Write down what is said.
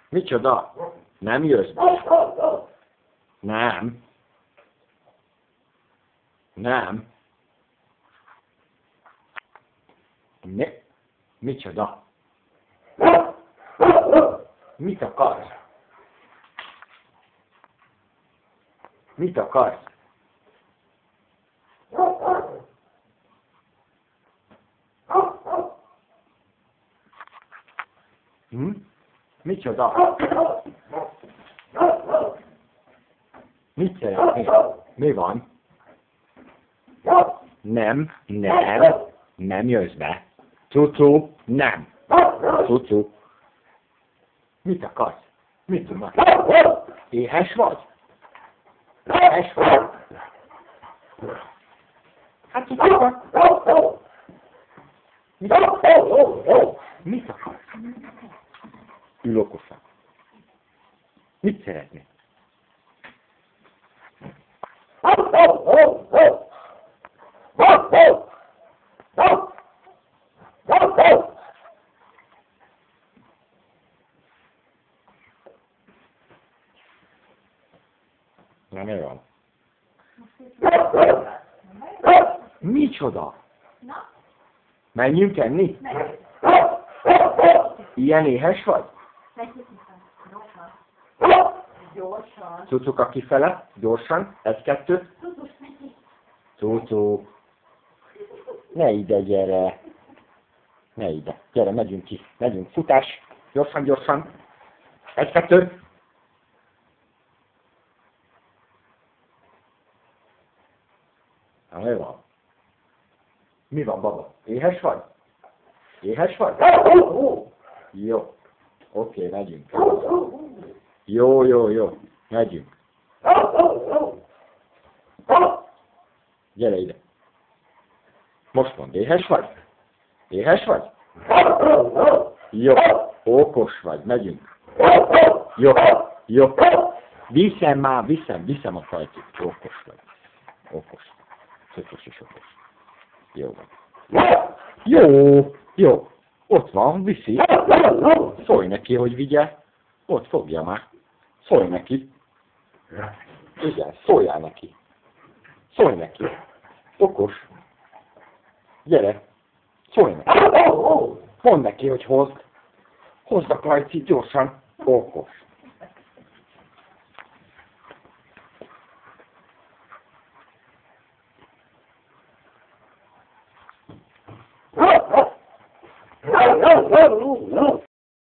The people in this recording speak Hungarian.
Micsoda? Nem jössz be? Nem. Nem. Micsoda? Mit akarsz? Mit akarsz? Micsoda? Mit szeretnél? Mi van? Nem, nem, nem jössz be. Cucu, nem. Cucu. Mit akarsz? Mit tudnak? Éhes vagy? Éhes vagy? Hát mit akarsz? Mit akarsz? Ül okosan. Mit szeretnél? Na, mi van? Micsoda? Menjünk enni? Ilyen éhes vagy? Gyorsan. Cucuka kifele, gyorsan, egy-kettő. Cucu. Ne ide, gyere. Ne ide. Gyere, megyünk ki. Megyünk. Futás. Gyorsan, gyorsan. Egy-kettő. Na, mi van? Mi van, baba? Éhes vagy? Éhes vagy? Jó. Oké, megyünk. Jó, jó, jó. Megyünk. Gyere ide. Most mondd, éhes vagy? Éhes vagy? Jó. Okos vagy, megyünk. Jó, jó. Viszem már, viszem a fajtit. Okos vagy. Okos. Okos is okos. Jó van. Jó, jó. Ott van, viszi. Szólj neki, hogy vigye. Ott fogja már. Szólj neki. Igen, szóljál neki. Szólj neki. Okos. Gyere. Szólj neki. Mondd neki, hogy hozd. Hozd a kajcit gyorsan. Okos.